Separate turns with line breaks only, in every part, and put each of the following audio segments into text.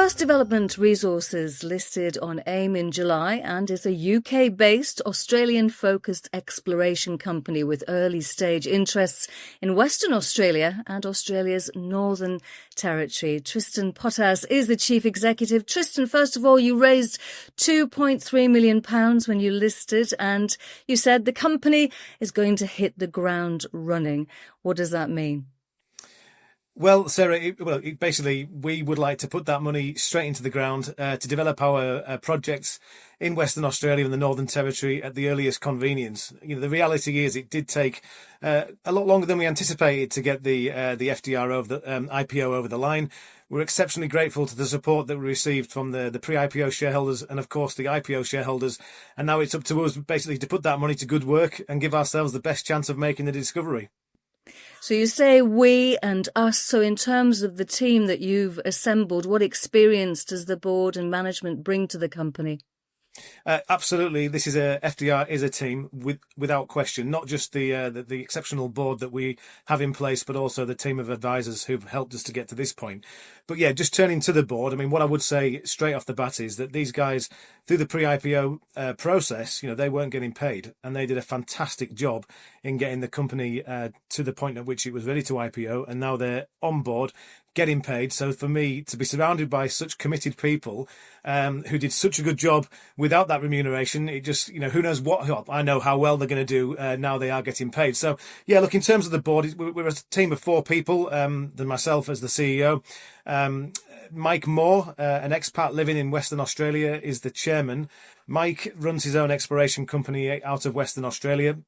First Development Resources listed on AIM in July and is a UK-based, Australian-focused exploration company with early-stage interests in Western Australia and Australia's Northern Territory. Tristan Pottas is the Chief Executive. Tristan, first of all, you raised £2.3 million when you listed, and you said the company is going to hit the ground running. What does that mean?
Well, Sarah, basically, we would like to put that money straight into the ground to develop our projects in Western Australia and the Northern Territory at the earliest convenience. You know, the reality is it did take a lot longer than we anticipated to get the FDR over the IPO over the line. We're exceptionally grateful to the support that we received from the pre-IPO shareholders and, of course, the IPO shareholders. And now it's up to us basically to put that money to good work and give ourselves the best chance of making the discovery.
So you say we and us. So in terms of the team that you've assembled, what experience does the board and management bring to the company?
Absolutely, this is FDR is a team without question. Not just the exceptional board that we have in place, but also the team of advisors who've helped us to get to this point. But yeah, just turning to the board, I mean, what I would say straight off the bat is that these guys, through the pre-IPO process, you know, they weren't getting paid, and they did a fantastic job in getting the company to the point at which it was ready to IPO, and now they're on board, getting paid. So for me to be surrounded by such committed people who did such a good job without that remuneration, it just, you know, who knows what, I know how well they're going to do now they are getting paid. So yeah, look, in terms of the board, we're a team of 4 people, than myself as the CEO. Mike Moore, an expat living in Western Australia, is the chairman. Mike runs his own exploration company out of Western Australia.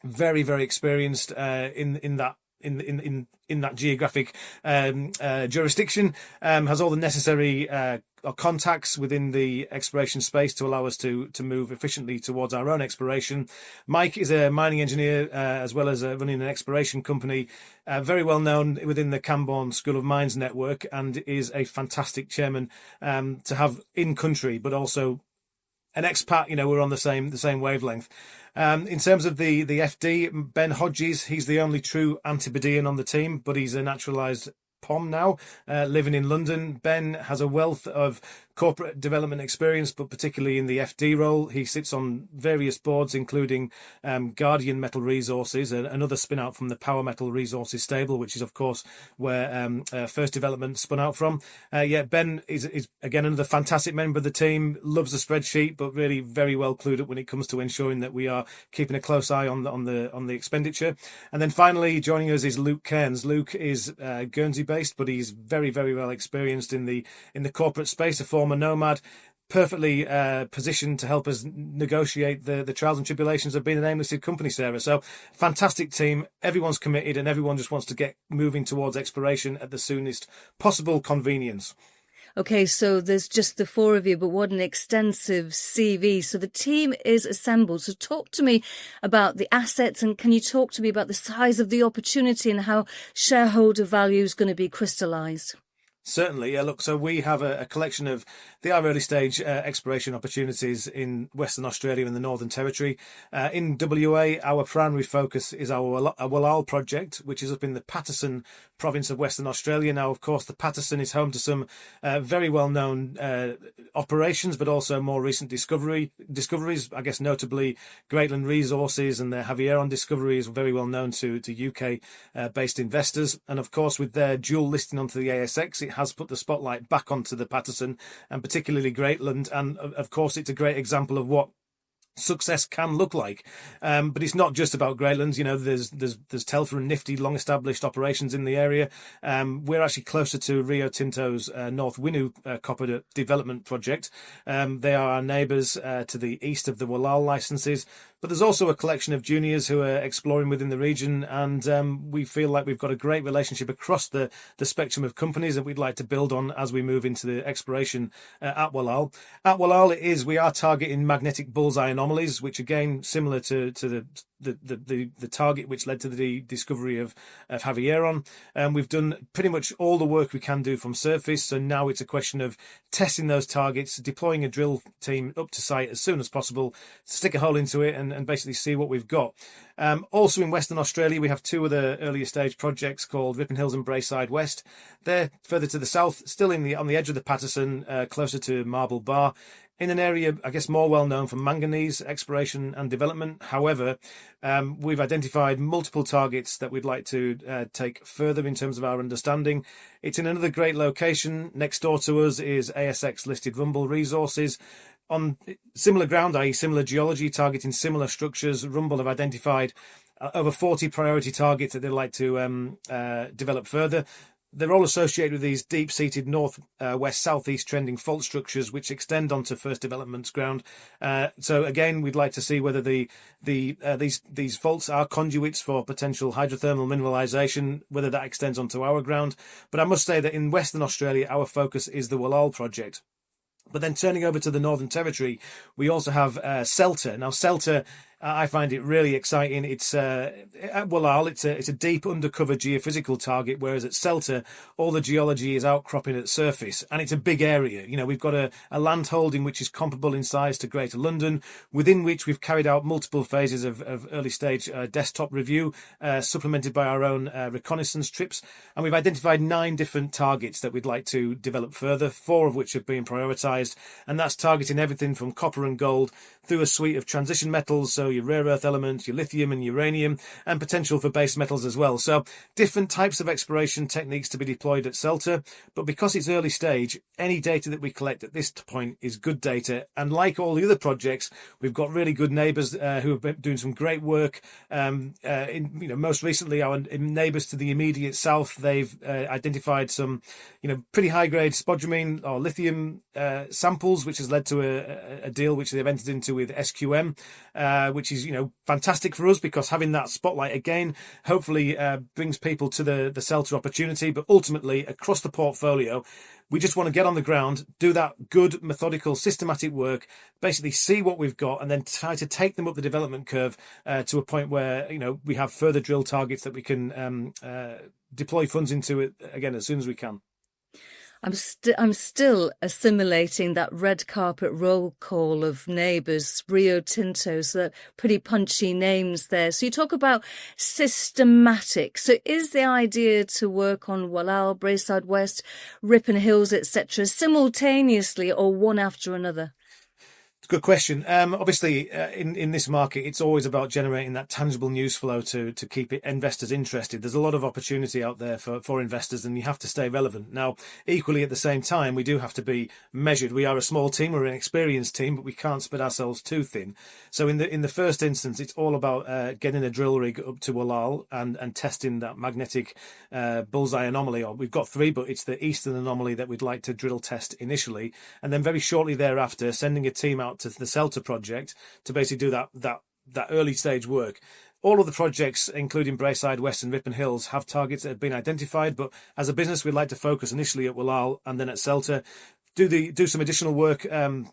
Very, very experienced in that geographic jurisdiction, has all the necessary contacts within the exploration space to allow us to move efficiently towards our own exploration. Mike is a mining engineer as well as running an exploration company, very well known within the Camborne School of Mines network, and is a fantastic chairman to have in country, but also an expat. You know, we're on the same wavelength. In terms of the FD, Ben Hodges, he's the only true Antipodean on the team, but he's a naturalised POM now, living in London. Ben has a wealth of corporate development experience, but particularly in the FD role. He sits on various boards, including Guardian Metal Resources, another spin out from the Power Metal Resources stable, which is, of course, where First Development spun out from. Ben is again another fantastic member of the team, loves the spreadsheet, but really very well clued up when it comes to ensuring that we are keeping a close eye on the expenditure. And then finally, joining us is Luke Cairns. Luke is Guernsey based, but he's very, very well experienced in the corporate space, a former nomad, perfectly positioned to help us negotiate the trials and tribulations of being an AIM-listed company, Sarah. So fantastic team, everyone's committed, and everyone just wants to get moving towards exploration at the soonest possible convenience.
Okay, so there's just the 4 of you, but what an extensive CV. So the team is assembled. So talk to me about the assets, and can you talk to me about the size of the opportunity and how shareholder value is going to be crystallised?
Certainly, yeah. Look, so we have a collection of our early stage exploration opportunities in Western Australia and the Northern Territory. In WA, our primary focus is our Wallal project, which is up in the Patterson province of Western Australia. Now, of course, the Patterson is home to some very well-known operations, but also more recent discoveries. I guess notably Greatland Resources and their Javieron discovery is very well known to UK-based investors. And of course, with their dual listing onto the ASX, it has put the spotlight back onto the Patterson and particularly Greatland. And of course, it's a great example of what success can look like, but it's not just about Greatlands. You know, there's Telfer and Nifty long established operations in the area. We're actually closer to Rio Tinto's North Winu copper development project. They are our neighbours to the east of the Wallal licenses, but there's also a collection of juniors who are exploring within the region, and we feel like we've got a great relationship across the spectrum of companies that we'd like to build on as we move into the exploration at Wallal. At Wallal, we are targeting magnetic bullseye anomalies, which again, similar to the the target which led to the discovery of Javier on. We've done pretty much all the work we can do from surface, so now it's a question of testing those targets, deploying a drill team up to site as soon as possible, stick a hole into it and basically see what we've got. Also in Western Australia, we have two other earlier stage projects called Ripon Hills and Braeside West. They're further to the south, still on the edge of the Patterson, closer to Marble Bar, in an area, I guess, more well known for manganese exploration and development. However, we've identified multiple targets that we'd like to take further in terms of our understanding. It's in another great location. Next door to us is ASX listed Rumble Resources. On similar ground, i.e. similar geology, targeting similar structures, Rumble have identified over 40 priority targets that they'd like to develop further. They're all associated with these deep-seated north-west, southeast trending fault structures which extend onto First Development's ground. So again, we'd like to see whether these faults are conduits for potential hydrothermal mineralisation, whether that extends onto our ground. But I must say that in Western Australia, our focus is the Wallal project. But then turning over to the Northern Territory, we also have Celta. Now, Celta, I find it really exciting. It's at Wallal, it's a deep undercover geophysical target, whereas at Celta, all the geology is outcropping at surface, and it's a big area. You know, we've got a land holding which is comparable in size to Greater London, within which we've carried out multiple phases of early stage desktop review, supplemented by our own reconnaissance trips, and we've identified 9 different targets that we'd like to develop further, 4 of which have been prioritised, and that's targeting everything from copper and gold through a suite of transition metals, so your rare earth elements, your lithium and uranium, and potential for base metals as well. So different types of exploration techniques to be deployed at Celta, but because it's early stage, any data that we collect at this point is good data. And like all the other projects, we've got really good neighbours who have been doing some great work. Most recently, our neighbours to the immediate south, they've identified some, pretty high-grade spodumene or lithium samples, which has led to a deal which they've entered into with SQM, which is fantastic for us, because having that spotlight again hopefully brings people to the Celta opportunity. But ultimately, across the portfolio, we just want to get on the ground, do that good, methodical, systematic work, basically see what we've got, and then try to take them up the development curve to a point where we have further drill targets that we can deploy funds into it again as soon as we can.
I'm still assimilating that red carpet roll call of neighbours, Rio Tinto, so pretty punchy names there. So you talk about systematic. So is the idea to work on Wallal, Braeside West, Ripon Hills, etc., simultaneously or one after another?
Good question. Obviously, in this market, it's always about generating that tangible news flow to keep investors interested. There's a lot of opportunity out there for investors, and you have to stay relevant. Now, equally at the same time, we do have to be measured. We are a small team, we're an experienced team, but we can't spread ourselves too thin. So in the first instance, it's all about getting a drill rig up to Wallal and testing that magnetic bullseye anomaly. Or we've got 3, but it's the eastern anomaly that we'd like to drill test initially, and then very shortly thereafter, sending a team out to the Celta project to basically do that early stage work. All of the projects, including Braeside West and Ripon Hills, have targets that have been identified, but as a business, we'd like to focus initially at Wallal and then at Celta. Do some additional work across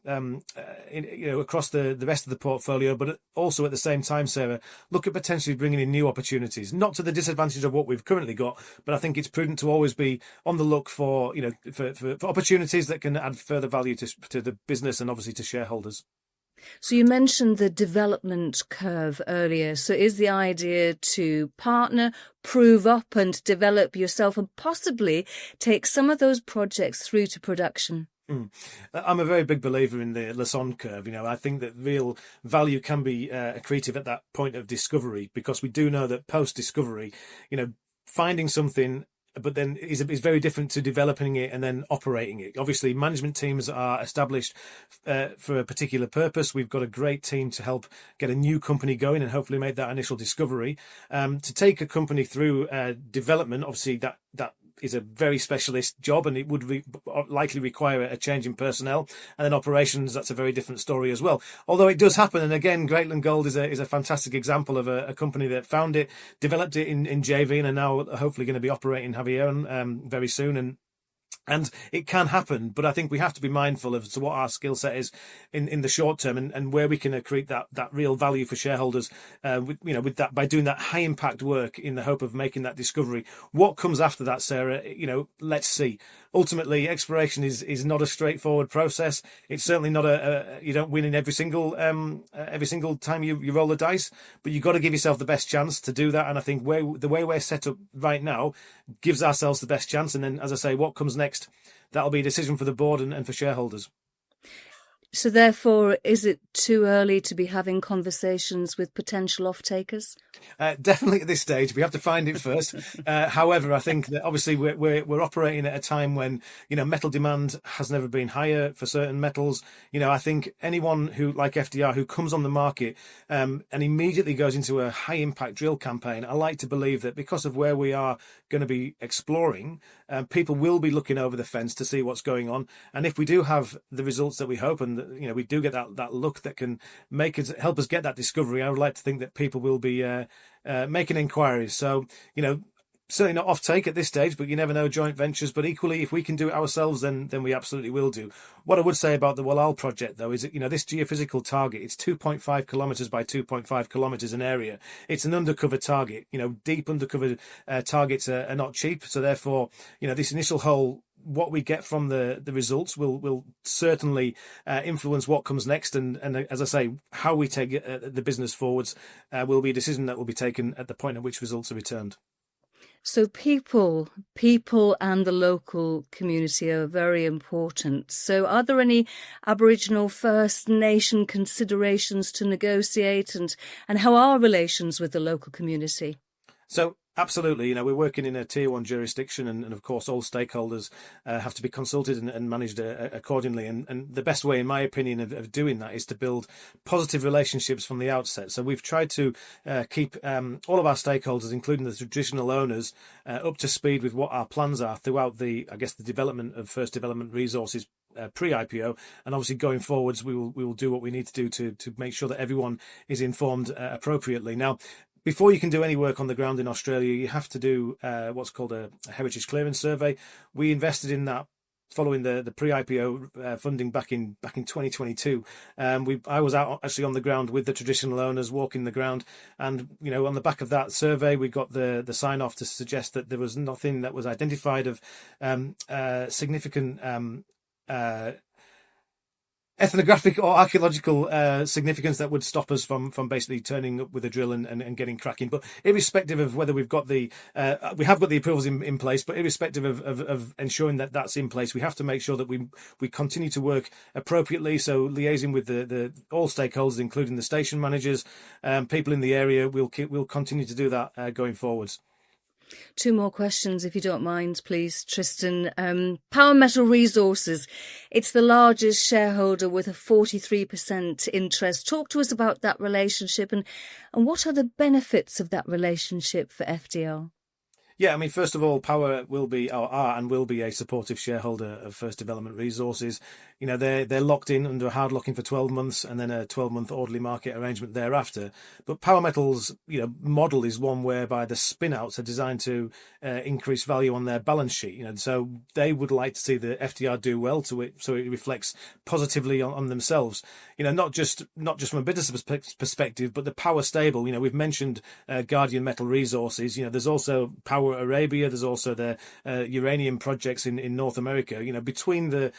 the rest of the portfolio, but also at the same time, Sarah, look at potentially bringing in new opportunities, not to the disadvantage of what we've currently got, but I think it's prudent to always be on the look for opportunities that can add further value to the business and obviously to shareholders.
So you mentioned the development curve earlier. So is the idea to partner, prove up and develop yourself and possibly take some of those projects through to production?
I'm a very big believer in the Lassonde curve. I think that real value can be accretive at that point of discovery, because we do know that post-discovery, finding something but then is very different to developing it and then operating it. Obviously, management teams are established for a particular purpose. We've got a great team to help get a new company going and hopefully make that initial discovery. To take a company through development, obviously that is a very specialist job, and it would likely require a change in personnel. And then operations, that's a very different story as well. Although it does happen, and again, Greatland Gold is a fantastic example of a company that found it, developed it in JV, and are now hopefully going to be operating Javier very soon. And And it can happen, but I think we have to be mindful of what our skill set is in the short term, and where we can accrete that real value for shareholders, with that, by doing that high impact work in the hope of making that discovery. What comes after that, Sarah? Let's see. Ultimately, exploration is not a straightforward process. It's certainly not you don't win in every single time you roll the dice, but you've got to give yourself the best chance to do that. And I think the way we're set up right now gives ourselves the best chance. And then, as I say, what comes next, that'll be a decision for the board and for shareholders.
So therefore, is it too early to be having conversations with potential off-takers?
Definitely at this stage, we have to find it first. However, I think that obviously we're operating at a time when metal demand has never been higher for certain metals. I think anyone who, like FDR, who comes on the market and immediately goes into a high impact drill campaign, I like to believe that because of where we are going to be exploring, people will be looking over the fence to see what's going on. And if we do have the results that we hope, and we do get that look that can help us get that discovery, I would like to think that people will be making inquiries. So certainly not off take at this stage, but you never know, joint ventures. But equally, if we can do it ourselves, then we absolutely will do. What I would say about the Walal project, though, is that this geophysical target, it's 2.5 kilometres by 2.5 kilometres in area. It's an undercover target. Deep undercover targets are not cheap. So therefore, this initial hole, what we get from the results will certainly influence what comes next, and as I say, how we take the business forwards will be a decision that will be taken at the point at which results are returned.
So people and the local community are very important. So are there any Aboriginal First Nation considerations to negotiate, and how are relations with the local community?
So absolutely, we're working in a tier 1 jurisdiction, and of course all stakeholders have to be consulted and managed accordingly. And the best way, in my opinion, of doing that is to build positive relationships from the outset. So we've tried to keep all of our stakeholders, including the traditional owners, up to speed with what our plans are throughout the development of First Development Resources pre-IPO, and obviously going forwards we will do what we need to do to make sure that everyone is informed appropriately. Now, before you can do any work on the ground in Australia, you have to do what's called a heritage clearance survey. We invested in that following the pre-IPO funding back in 2022. I was out actually on the ground with the traditional owners, walking the ground, and on the back of that survey, we got the sign off to suggest that there was nothing that was identified of significant ethnographic or archaeological significance that would stop us from basically turning up with a drill and getting cracking. But irrespective of whether we've got we have got the approvals in place, but irrespective of ensuring that that's in place, we have to make sure that we continue to work appropriately. So liaising with the all stakeholders, including the station managers, people in the area, we'll continue to do that going forwards.
Two more questions, if you don't mind, please, Tristan. Power Metal Resources, it's the largest shareholder with a 43% interest. Talk to us about that relationship and what are the benefits of that relationship for FDR?
Yeah, first of all, Power will be a supportive shareholder of First Development Resources. They're locked in under a hard locking for 12 months and then a 12-month orderly market arrangement thereafter. But Power Metal's model is one whereby the spin-outs are designed to increase value on their balance sheet. So they would like to see the FDR do well so it reflects positively on themselves. Not just from a business perspective, but the Power stable. We've mentioned Guardian Metal Resources. There's also Power Arabia. There's also the uranium projects in North America. Between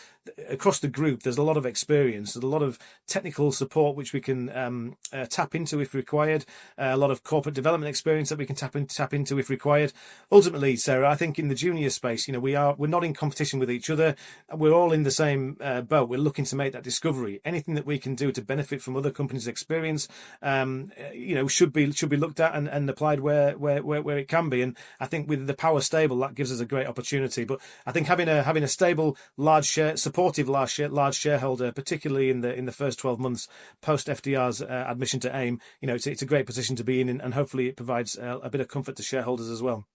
across the group, there's a lot of experience. There's a lot of technical support which we can tap into if required. A lot of corporate development experience that we can tap into if required. Ultimately, Sarah, I think in the junior space, we're not in competition with each other. We're all in the same boat. We're looking to make that discovery. Anything that we can do to benefit from other companies' experience, should be looked at and applied where it can be. And I think with the Power stable, that gives us a great opportunity. But I think having a stable, supportive large shareholder, particularly in the first 12 months post FDR's admission to AIM, it's a great position to be in, and hopefully it provides a bit of comfort to shareholders as well.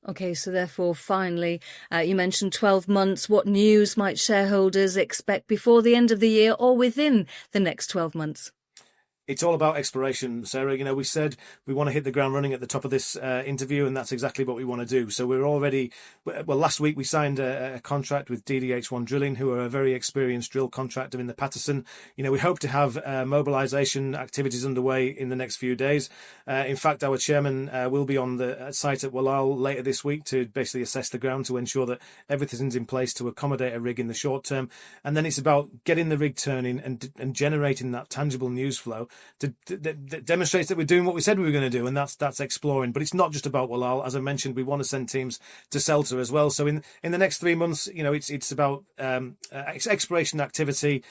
Okay, so therefore, finally, you mentioned 12 months. What news might shareholders expect before the end of the year or within the next 12 months?
It's all about exploration, Sarah. We said we want to hit the ground running at the top of this interview, and that's exactly what we want to do. So we're already, well, last week we signed a contract with DDH1 Drilling, who are a very experienced drill contractor in the Patterson. We hope to have mobilisation activities underway in the next few days. In fact, our chairman will be on the site at Wallal later this week to basically assess the ground to ensure that everything's in place to accommodate a rig in the short term. And then it's about getting the rig turning and generating that tangible news flow that demonstrates that we're doing what we said we were going to do, and that's exploring. But it's not just about Wallal. As I mentioned, we want to send teams to Celta as well. So in the next 3 months, it's about exploration activity,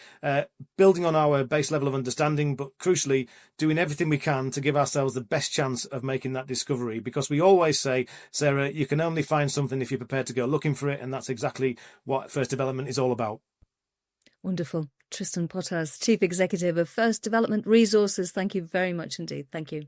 building on our base level of understanding, but crucially doing everything we can to give ourselves the best chance of making that discovery. Because we always say, Sarah, you can only find something if you're prepared to go looking for it, and that's exactly what First Development is all about.
Wonderful. Tristan Pottas, Chief Executive of First Development Resources. Thank you very much indeed. Thank you.